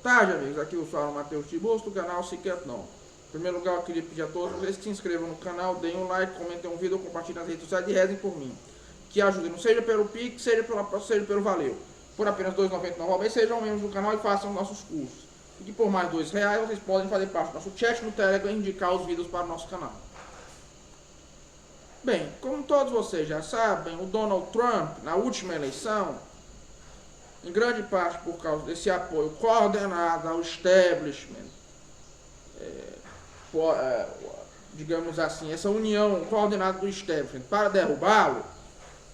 tarde, amigos. Aqui eu falo Matheus Tiburcio, do canal Cicatron. Em primeiro lugar, eu queria pedir a todos vocês que se inscrevam no canal, deem um like, comentem um vídeo, compartilhem nas redes sociais e rezem por mim. Que ajudem, não seja pelo Pix, seja pelo Valeu. Por apenas R$ 2,99 ao mês, sejam membros do canal e façam nossos cursos. E que por mais R$ 2 vocês podem fazer parte do nosso chat no Telegram e indicar os vídeos para o nosso canal. Bem, como todos vocês já sabem, o Donald Trump, na última eleição, em grande parte por causa desse apoio coordenado ao establishment, digamos assim, essa união coordenada do establishment para derrubá-lo,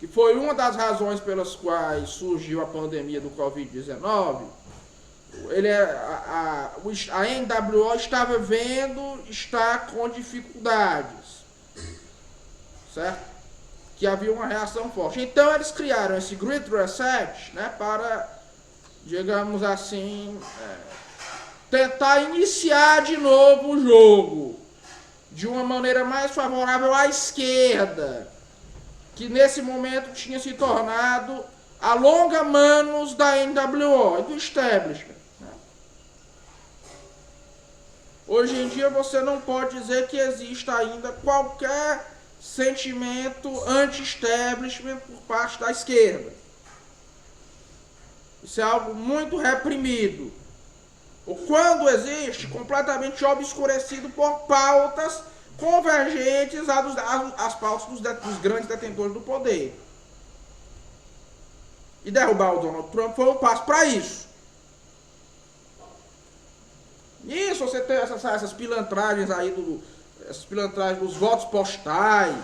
que foi uma das razões pelas quais surgiu a pandemia do Covid-19, a NWO estava está com dificuldades, certo? Que havia uma reação forte. Então eles criaram esse Great Reset, né, para, digamos assim, tentar iniciar de novo o jogo de uma maneira mais favorável à esquerda, que nesse momento tinha se tornado a longa manos da NWO e do establishment. Hoje em dia você não pode dizer que exista ainda qualquer sentimento anti-establishment por parte da esquerda. Isso é algo muito reprimido. Ou quando existe, completamente obscurecido por pautas convergentes às pautas dos grandes detentores do poder. E derrubar o Donald Trump foi um passo para isso. Nisso você tem essas pilantragens aí, essas pilantragens dos votos postais,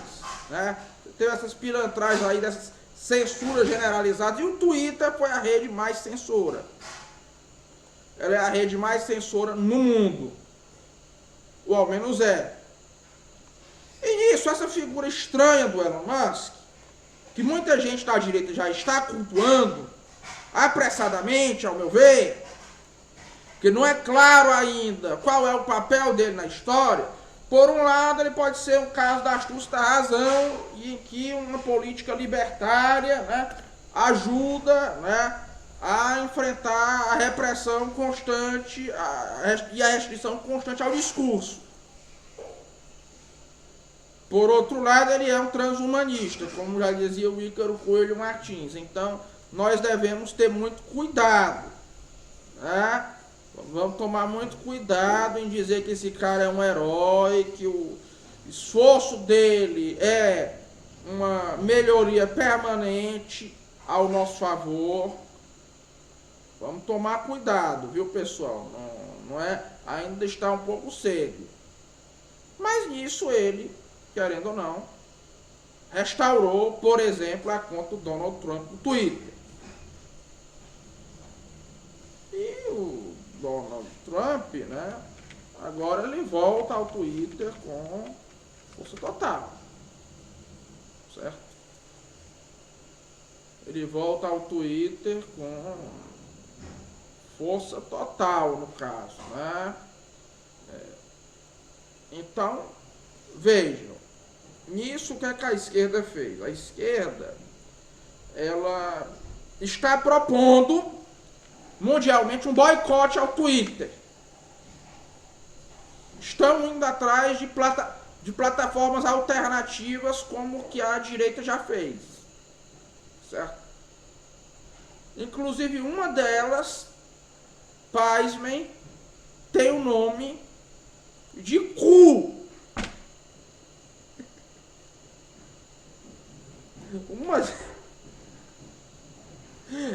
né? Tem essas pilantragens aí dessas censuras generalizadas, e o Twitter foi a rede mais censora. Ela é a rede mais censora no mundo, ou ao menos é. E nisso, essa figura estranha do Elon Musk, que muita gente da direita já está cultuando, apressadamente, ao meu ver, que não é claro ainda qual é o papel dele na história. Por um lado, ele pode ser um caso da astuta razão, em que uma política libertária, né, ajuda, né, a enfrentar a repressão constante e a restrição constante ao discurso. Por outro lado, ele é um transhumanista, como já dizia o Ícaro Coelho Martins. Então, nós devemos ter muito cuidado, né? Vamos tomar muito cuidado em dizer que esse cara é um herói, que o esforço dele é uma melhoria permanente ao nosso favor. Vamos tomar cuidado, viu, pessoal? Não é, ainda está um pouco cedo. Mas nisso ele, querendo ou não, restaurou, por exemplo, a conta do Donald Trump no Twitter. E o Donald Trump, né, agora ele volta ao Twitter com força total, certo? Ele volta ao Twitter com força total, no caso, né? Então, vejam, nisso o que a esquerda fez? A esquerda, ela está propondo mundialmente um boicote ao Twitter. Estão indo atrás de plataformas alternativas, como que a direita já fez, certo? Inclusive uma delas, pasmem, tem o nome de cu.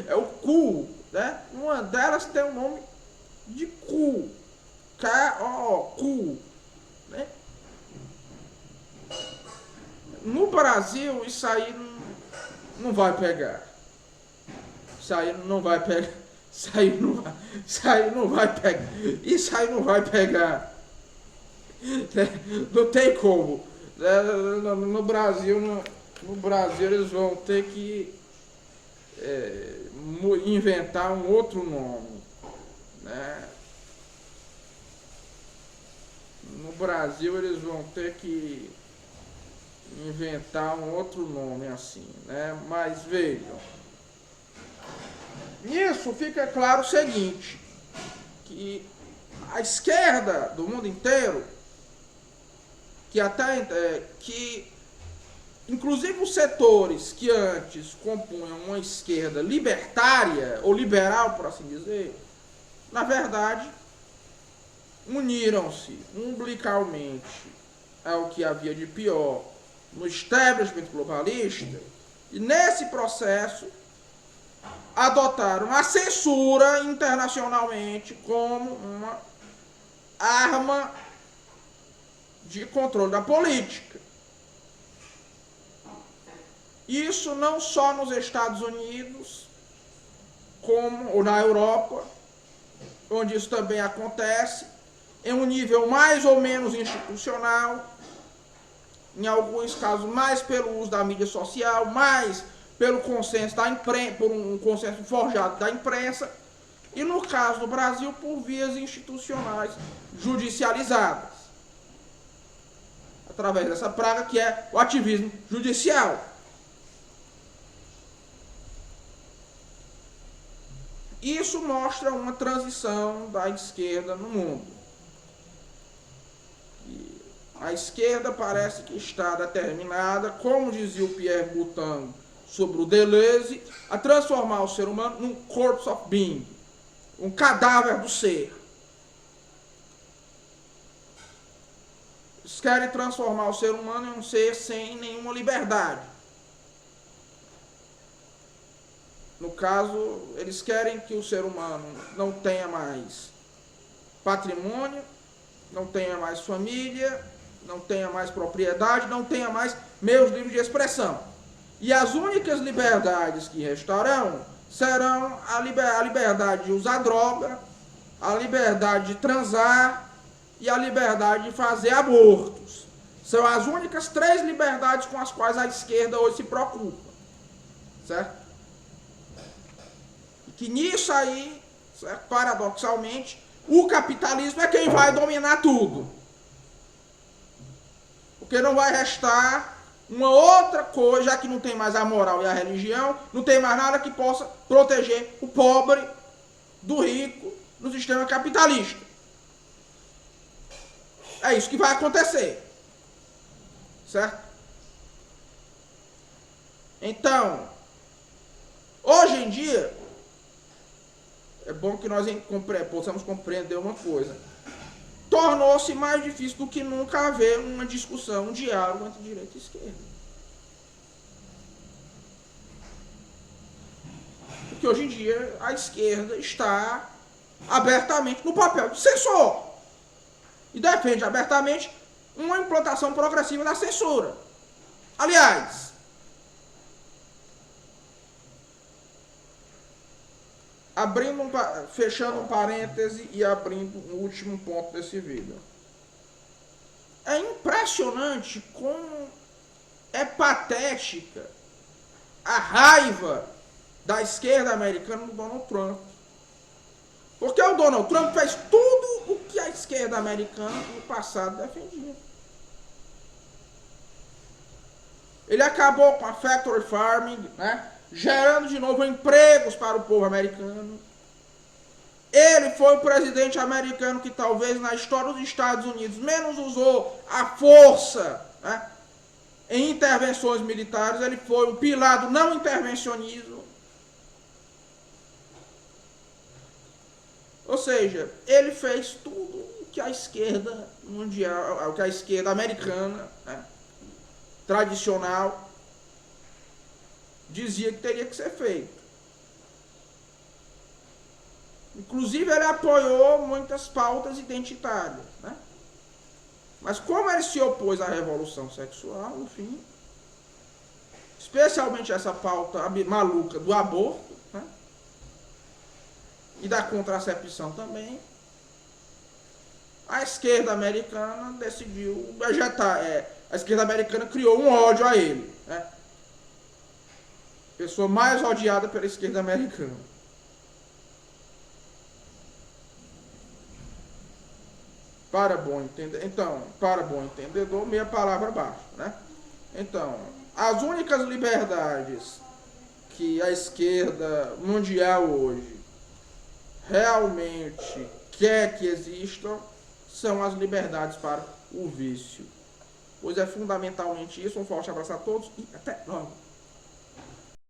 É o cu, né? Uma delas tem o nome de cu. K-O, né? No Brasil, isso aí não vai pegar. Isso aí não vai pegar. Isso aí não vai pegar. Isso aí não vai pegar. Não tem como. No Brasil eles vão ter que inventar um outro nome, né? No Brasil eles vão ter que inventar um outro nome assim, né? Mas vejam, nisso fica claro o seguinte, que que a esquerda do mundo inteiro, que inclusive os setores que antes compunham uma esquerda libertária, ou liberal, por assim dizer, na verdade, uniram-se umbilicalmente ao que havia de pior no establishment globalista, e nesse processo adotaram a censura internacionalmente como uma arma de controle da política. Isso não só nos Estados Unidos, como na Europa, onde isso também acontece, em um nível mais ou menos institucional, em alguns casos mais pelo uso da mídia social, mais pelo consenso da imprensa, por um consenso forjado da imprensa, e no caso do Brasil, por vias institucionais judicializadas, através dessa praga que é o ativismo judicial. Isso mostra uma transição da esquerda no mundo. E a esquerda parece que está determinada, como dizia o Pierre Bourdieu sobre o Deleuze, a transformar o ser humano num corpse of being, um cadáver do ser. Eles querem transformar o ser humano em um ser sem nenhuma liberdade. No caso, eles querem que o ser humano não tenha mais patrimônio, não tenha mais família, não tenha mais propriedade, não tenha mais meios livres de expressão. E as únicas liberdades que restarão serão a liberdade de usar droga, a liberdade de transar e a liberdade de fazer abortos. São as únicas 3 liberdades com as quais a esquerda hoje se preocupa. Certo? Que nisso aí, certo? Paradoxalmente, o capitalismo é quem vai dominar tudo. Porque não vai restar uma outra coisa, já que não tem mais a moral e a religião, não tem mais nada que possa proteger o pobre do rico no sistema capitalista. É isso que vai acontecer. Certo? Então, hoje em dia, é bom que nós possamos compreender uma coisa. Tornou-se mais difícil do que nunca haver uma discussão, um diálogo entre direita e esquerda. Porque hoje em dia a esquerda está abertamente no papel de censor. E defende abertamente uma implantação progressiva da censura. Aliás, fechando um parêntese e abrindo um último ponto desse vídeo. É impressionante como é patética a raiva da esquerda americana do Donald Trump. Porque o Donald Trump fez tudo o que a esquerda americana no passado defendia. Ele acabou com a factory farming, né? Gerando de novo empregos para o povo americano. Ele foi o presidente americano que talvez na história dos Estados Unidos menos usou a força, né, em intervenções militares. Ele foi o pilar do não intervencionismo. Ou seja, ele fez tudo o que a esquerda mundial, o que a esquerda americana, né, tradicional, dizia que teria que ser feito. Inclusive, ele apoiou muitas pautas identitárias, né? Mas como ele se opôs à revolução sexual, no fim, especialmente essa pauta maluca do aborto, né, e da contracepção também, a esquerda americana decidiu vegetar. A esquerda americana criou um ódio a ele, né? Pessoa mais odiada pela esquerda americana. Para bom entendedor, meia palavra basta, né? Então, as únicas liberdades que a esquerda mundial hoje realmente quer que existam são as liberdades para o vício. Pois é fundamentalmente isso. Um forte abraço a todos e até logo.